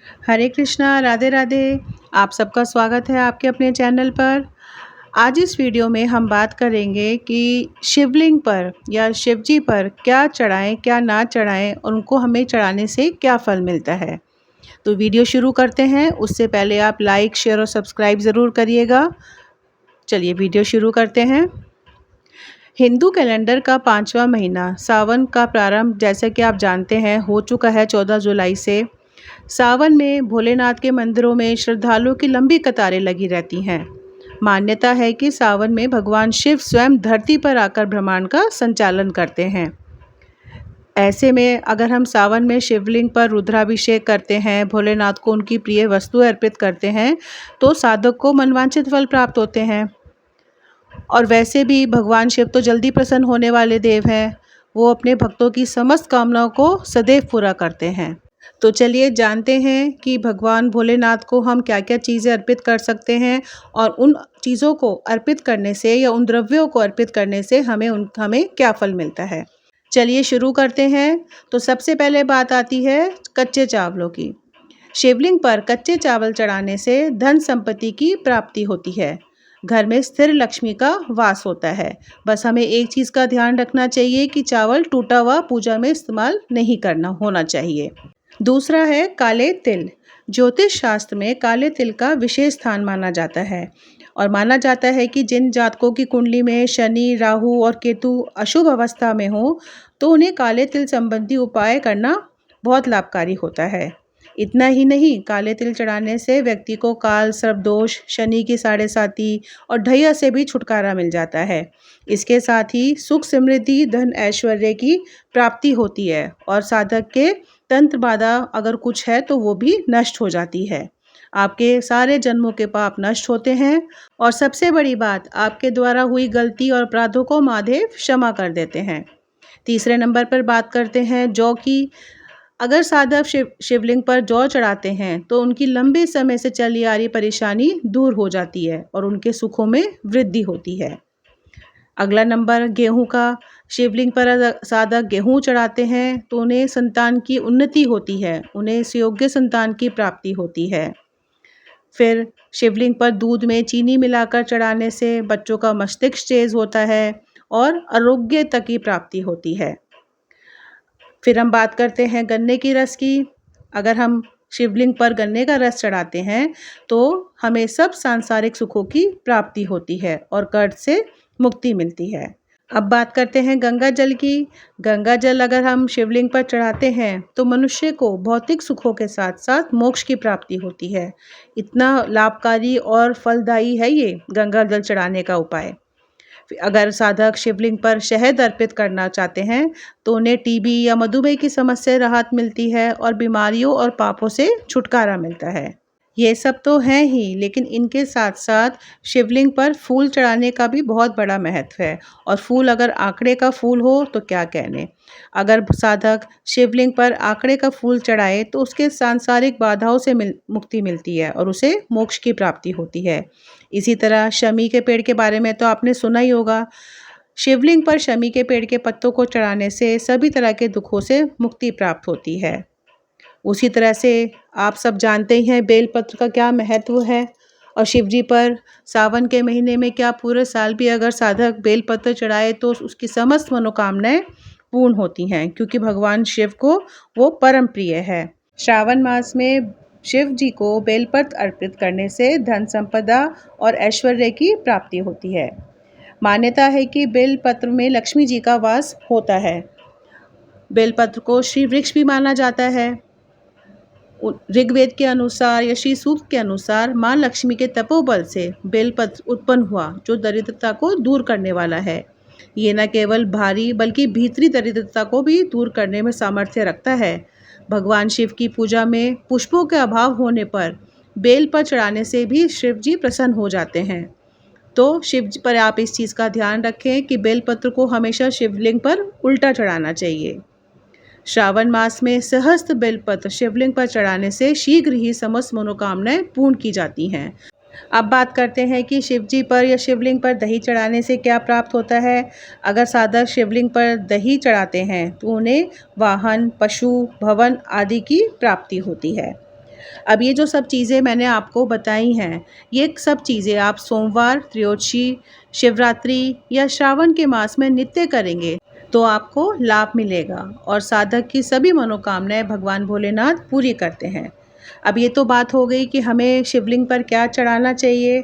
हरे कृष्णा, राधे राधे। आप सबका स्वागत है आपके अपने चैनल पर। आज इस वीडियो में हम बात करेंगे कि शिवलिंग पर या शिव जी पर क्या चढ़ाएं, क्या ना चढ़ाएं, उनको हमें चढ़ाने से क्या फल मिलता है। तो वीडियो शुरू करते हैं। उससे पहले आप लाइक, शेयर और सब्सक्राइब ज़रूर करिएगा। चलिए वीडियो शुरू करते हैं। हिंदू कैलेंडर का 5वां महीना सावन का प्रारंभ, जैसे कि आप जानते हैं, हो चुका है 14 जुलाई से। सावन में भोलेनाथ के मंदिरों में श्रद्धालुओं की लंबी कतारें लगी रहती हैं। मान्यता है कि सावन में भगवान शिव स्वयं धरती पर आकर ब्रह्मांड का संचालन करते हैं। ऐसे में अगर हम सावन में शिवलिंग पर रुद्राभिषेक करते हैं, भोलेनाथ को उनकी प्रिय वस्तुएं अर्पित करते हैं, तो साधक को मनवांछित फल प्राप्त होते हैं। और वैसे भी भगवान शिव तो जल्दी प्रसन्न होने वाले देव हैं। वो अपने भक्तों की समस्त कामनाओं को सदैव पूरा करते हैं। तो चलिए जानते हैं कि भगवान भोलेनाथ को हम क्या-क्या चीज़ें अर्पित कर सकते हैं और उन चीज़ों को अर्पित करने से या उन द्रव्यों को अर्पित करने से हमें क्या फल मिलता है। चलिए शुरू करते हैं। तो सबसे पहले बात आती है कच्चे चावलों की। शिवलिंग पर कच्चे चावल चढ़ाने से धन संपत्ति की प्राप्ति होती है। घर में स्थिर लक्ष्मी का वास होता है। बस हमें एक चीज़ का ध्यान रखना चाहिए कि चावल टूटा हुआ पूजा में इस्तेमाल नहीं करना होना चाहिए। दूसरा है काले तिल। ज्योतिष शास्त्र में काले तिल का विशेष स्थान माना जाता है और माना जाता है कि जिन जातकों की कुंडली में शनि, राहु और केतु अशुभ अवस्था में हो, तो उन्हें काले तिल संबंधी उपाय करना बहुत लाभकारी होता है। इतना ही नहीं, काले तिल चढ़ाने से व्यक्ति को काल, सर्प दोष, शनि की साढ़े साती और ढैया से भी छुटकारा मिल जाता है। इसके साथ ही सुख, समृद्धि, धन, ऐश्वर्य की प्राप्ति होती है और साधक के तंत्र बाधा अगर कुछ है तो वो भी नष्ट हो जाती है। आपके सारे जन्मों के पाप नष्ट होते हैं और सबसे बड़ी बात, आपके द्वारा हुई गलती और अपराधों को महादेव क्षमा कर देते हैं। तीसरे नंबर पर बात करते हैं जौ की। अगर साधक शिवलिंग पर जौ चढ़ाते हैं तो उनकी लंबे समय से चली आ रही परेशानी दूर हो जाती है और उनके सुखों में वृद्धि होती है। अगला नंबर गेहूं का। शिवलिंग पर साधक गेहूं चढ़ाते हैं तो उन्हें संतान की उन्नति होती है, उन्हें सुयोग्य संतान की प्राप्ति होती है। फिर शिवलिंग पर दूध में चीनी मिलाकर चढ़ाने से बच्चों का मस्तिष्क तेज होता है और आरोग्यता की प्राप्ति होती है। फिर हम बात करते हैं गन्ने की रस की। अगर हम शिवलिंग पर गन्ने का रस चढ़ाते हैं तो हमें सब सांसारिक सुखों की प्राप्ति होती है और कर्ज से मुक्ति मिलती है। अब बात करते हैं गंगा जल की। गंगा जल अगर हम शिवलिंग पर चढ़ाते हैं तो मनुष्य को भौतिक सुखों के साथ साथ मोक्ष की प्राप्ति होती है। इतना लाभकारी और फलदायी है ये गंगा जल चढ़ाने का उपाय। अगर साधक शिवलिंग पर शहद अर्पित करना चाहते हैं तो उन्हें टीबी या मधुमेह की समस्या से राहत मिलती है और बीमारियों और पापों से छुटकारा मिलता है। ये सब तो हैं ही, लेकिन इनके साथ साथ शिवलिंग पर फूल चढ़ाने का भी बहुत बड़ा महत्व है और फूल अगर आंकड़े का फूल हो तो क्या कहने। अगर साधक शिवलिंग पर आंकड़े का फूल चढ़ाए तो उसके सांसारिक बाधाओं से मुक्ति मिलती है और उसे मोक्ष की प्राप्ति होती है। इसी तरह शमी के पेड़ के बारे में तो आपने सुना ही होगा। शिवलिंग पर शमी के पेड़ के पत्तों को चढ़ाने से सभी तरह के दुखों से मुक्ति प्राप्त होती है। उसी तरह से आप सब जानते ही हैं बेलपत्र का क्या महत्व है और शिव जी पर सावन के महीने में क्या पूरे साल भी अगर साधक बेलपत्र चढ़ाए तो उसकी समस्त मनोकामनाएं पूर्ण होती हैं, क्योंकि भगवान शिव को वो परम प्रिय है। श्रावण मास में शिव जी को बेलपत्र अर्पित करने से धन संपदा और ऐश्वर्य की प्राप्ति होती है। मान्यता है कि बेलपत्र में लक्ष्मी जी का वास होता है। बेलपत्र को श्री वृक्ष भी माना जाता है। ऋग्वेद के अनुसार या श्री सूक्त के अनुसार माँ लक्ष्मी के तपोबल से बेलपत्र उत्पन्न हुआ, जो दरिद्रता को दूर करने वाला है। ये न केवल भारी बल्कि भीतरी दरिद्रता को भी दूर करने में सामर्थ्य रखता है। भगवान शिव की पूजा में पुष्पों के अभाव होने पर बेल पर चढ़ाने से भी शिव जी प्रसन्न हो जाते हैं। तो शिव जी पर आप इस चीज़ का ध्यान रखें कि बेलपत्र को हमेशा शिवलिंग पर उल्टा चढ़ाना चाहिए। श्रावण मास में सहस्त्र बेलपत्र शिवलिंग पर चढ़ाने से शीघ्र ही समस्त मनोकामनाएं पूर्ण की जाती हैं। अब बात करते हैं कि शिव जी पर या शिवलिंग पर दही चढ़ाने से क्या प्राप्त होता है। अगर साधक शिवलिंग पर दही चढ़ाते हैं तो उन्हें वाहन, पशु, भवन आदि की प्राप्ति होती है। अब ये जो सब चीज़ें मैंने आपको बताई हैं, ये सब चीज़ें आप सोमवार, त्रयोदशी, शिवरात्रि या श्रावण के मास में नित्य करेंगे तो आपको लाभ मिलेगा और साधक की सभी मनोकामनाएं भगवान भोलेनाथ पूरी करते हैं। अब ये तो बात हो गई कि हमें शिवलिंग पर क्या चढ़ाना चाहिए।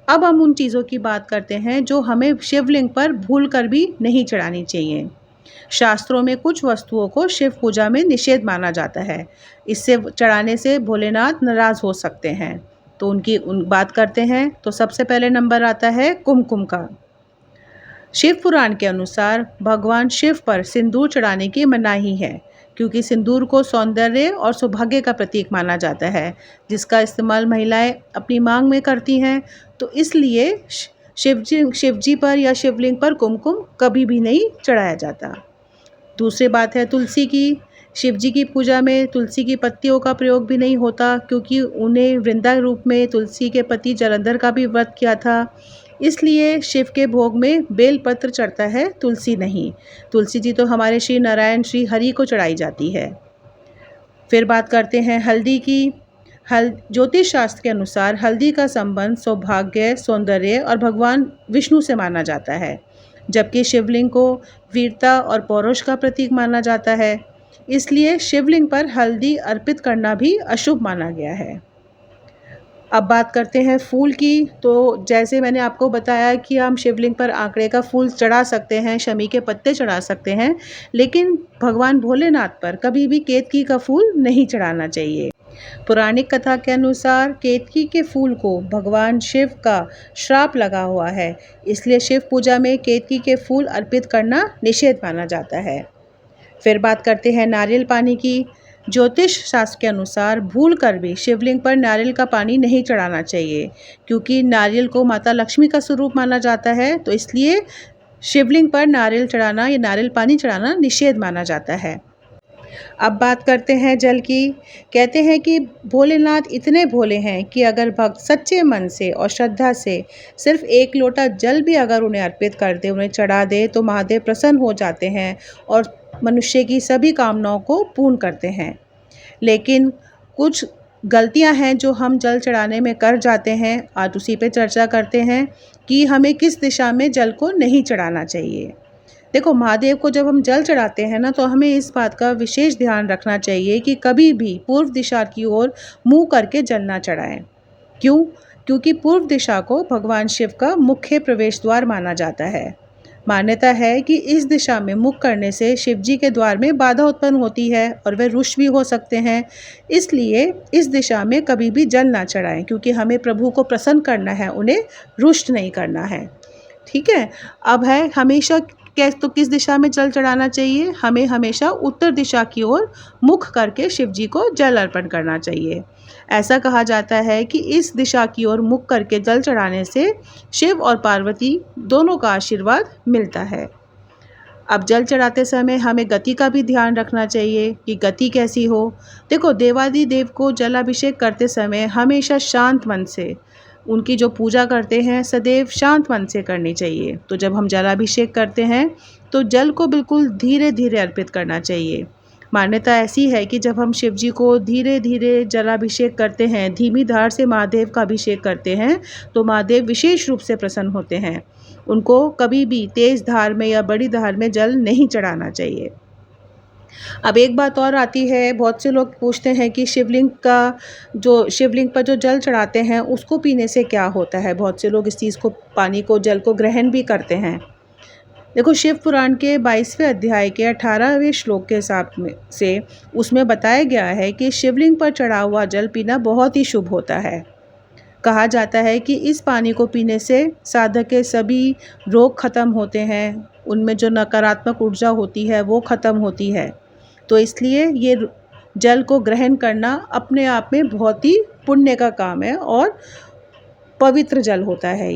अब हम उन चीज़ों की बात करते हैं जो हमें शिवलिंग पर भूल कर भी नहीं चढ़ानी चाहिए। शास्त्रों में कुछ वस्तुओं को शिव पूजा में निषेध माना जाता है। इससे चढ़ाने से भोलेनाथ नाराज़ हो सकते हैं। तो उन बात करते हैं। तो सबसे पहले नंबर आता है कुमकुम का। शिव पुराण के अनुसार भगवान शिव पर सिंदूर चढ़ाने की मनाही है, क्योंकि सिंदूर को सौंदर्य और सौभाग्य का प्रतीक माना जाता है, जिसका इस्तेमाल महिलाएं अपनी मांग में करती हैं। तो इसलिए शिवजी पर या शिवलिंग पर कुमकुम कभी भी नहीं चढ़ाया जाता। दूसरी बात है तुलसी की। शिव जी की पूजा में तुलसी की पत्तियों का प्रयोग भी नहीं होता, क्योंकि उन्हें वृंदा रूप में तुलसी के पति जलंधर का भी व्रत किया था। इसलिए शिव के भोग में बेलपत्र चढ़ता है, तुलसी नहीं। तुलसी जी तो हमारे श्री नारायण श्री हरि को चढ़ाई जाती है। फिर बात करते हैं हल्दी की। ज्योतिष शास्त्र के अनुसार हल्दी का संबंध सौभाग्य, सौंदर्य और भगवान विष्णु से माना जाता है, जबकि शिवलिंग को वीरता और पौरुष का प्रतीक माना जाता है। इसलिए शिवलिंग पर हल्दी अर्पित करना भी अशुभ माना गया है। अब बात करते हैं फूल की। तो जैसे मैंने आपको बताया कि हम शिवलिंग पर आंकड़े का फूल चढ़ा सकते हैं, शमी के पत्ते चढ़ा सकते हैं, लेकिन भगवान भोलेनाथ पर कभी भी केतकी का फूल नहीं चढ़ाना चाहिए। पौराणिक कथा के अनुसार केतकी के फूल को भगवान शिव का श्राप लगा हुआ है, इसलिए शिव पूजा में केतकी के फूल अर्पित करना निषेध माना जाता है। फिर बात करते हैं नारियल पानी की। ज्योतिष शास्त्र के अनुसार भूल कर भी शिवलिंग पर नारियल का पानी नहीं चढ़ाना चाहिए, क्योंकि नारियल को माता लक्ष्मी का स्वरूप माना जाता है। तो इसलिए शिवलिंग पर नारियल चढ़ाना या नारियल पानी चढ़ाना निषेध माना जाता है। अब बात करते हैं जल की। कहते हैं कि भोलेनाथ इतने भोले हैं कि अगर भक्त सच्चे मन से और श्रद्धा से सिर्फ एक लोटा जल भी अगर उन्हें अर्पित कर दे, उन्हें चढ़ा दे, तो महादेव प्रसन्न हो जाते हैं और मनुष्य की सभी कामनाओं को पूर्ण करते हैं। लेकिन कुछ गलतियां हैं जो हम जल चढ़ाने में कर जाते हैं। आज उसी पे चर्चा करते हैं कि हमें किस दिशा में जल को नहीं चढ़ाना चाहिए। देखो, महादेव को जब हम जल चढ़ाते हैं ना, तो हमें इस बात का विशेष ध्यान रखना चाहिए कि कभी भी पूर्व दिशा की ओर मुंह करके जल ना चढ़ाएं। क्यों? क्योंकि पूर्व दिशा को भगवान शिव का मुख्य प्रवेश द्वार माना जाता है। मान्यता है कि इस दिशा में मुख करने से शिव जी के द्वार में बाधा उत्पन्न होती है और वे रुष्ट भी हो सकते हैं। इसलिए इस दिशा में कभी भी जल ना चढ़ाएं, क्योंकि हमें प्रभु को प्रसन्न करना है, उन्हें रुष्ट नहीं करना है। ठीक है। अब है हमेशा तो किस दिशा में जल चढ़ाना चाहिए? हमें हमेशा उत्तर दिशा की ओर मुख करके शिव जी को जल अर्पण करना चाहिए। ऐसा कहा जाता है कि इस दिशा की ओर मुख करके जल चढ़ाने से शिव और पार्वती दोनों का आशीर्वाद मिलता है। अब जल चढ़ाते समय हमें गति का भी ध्यान रखना चाहिए कि गति कैसी हो। देखो, देवादिदेव को जलाभिषेक करते समय हमेशा शांत मन से, उनकी जो पूजा करते हैं सदैव शांत मन से करनी चाहिए। तो जब हम जलाभिषेक करते हैं तो जल को बिल्कुल धीरे धीरे अर्पित करना चाहिए। मान्यता ऐसी है कि जब हम शिव जी को धीरे धीरे जलाभिषेक करते हैं, धीमी धार से महादेव का अभिषेक करते हैं, तो महादेव विशेष रूप से प्रसन्न होते हैं। उनको कभी भी तेज धार में या बड़ी धार में जल नहीं चढ़ाना चाहिए। अब एक बात और आती है, बहुत से लोग पूछते हैं कि शिवलिंग पर जो जल चढ़ाते हैं उसको पीने से क्या होता है। बहुत से लोग इस चीज़ को, पानी को, जल को ग्रहण भी करते हैं। देखो, शिव पुराण के 22वें अध्याय के 18वें श्लोक के हिसाब से उसमें बताया गया है कि शिवलिंग पर चढ़ा हुआ जल पीना बहुत ही शुभ होता है। कहा जाता है कि इस पानी को पीने से साधक के सभी रोग खत्म होते हैं, उनमें जो नकारात्मक ऊर्जा होती है वो खत्म होती है। तो इसलिए ये जल को ग्रहण करना अपने आप में बहुत ही पुण्य का काम है और पवित्र जल होता है।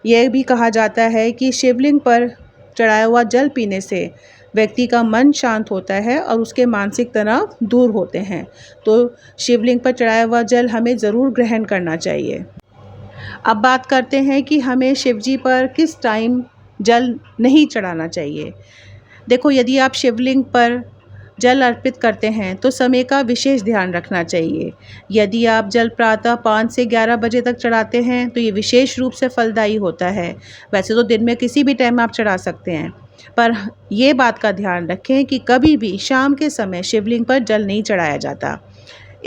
ये भी कहा जाता है कि शिवलिंग पर चढ़ाया हुआ जल पीने से व्यक्ति का मन शांत होता है और उसके मानसिक तनाव दूर होते हैं। तो शिवलिंग पर चढ़ाया हुआ जल हमें ज़रूर ग्रहण करना चाहिए। अब बात करते हैं कि हमें शिवजी पर किस टाइम जल नहीं चढ़ाना चाहिए। देखो, यदि आप शिवलिंग पर जल अर्पित करते हैं तो समय का विशेष ध्यान रखना चाहिए। यदि आप जल प्रातः 5 से 11 बजे तक चढ़ाते हैं तो ये विशेष रूप से फलदायी होता है। वैसे तो दिन में किसी भी टाइम आप चढ़ा सकते हैं, पर ये बात का ध्यान रखें कि कभी भी शाम के समय शिवलिंग पर जल नहीं चढ़ाया जाता।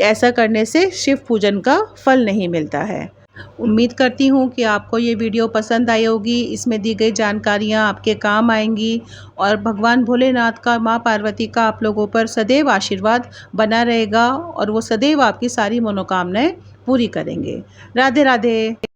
ऐसा करने से शिव पूजन का फल नहीं मिलता है। उम्मीद करती हूँ कि आपको ये वीडियो पसंद आई होगी। इसमें दी गई जानकारियाँ आपके काम आएंगी और भगवान भोलेनाथ का, माँ पार्वती का आप लोगों पर सदैव आशीर्वाद बना रहेगा और वो सदैव आपकी सारी मनोकामनाएं पूरी करेंगे। राधे राधे।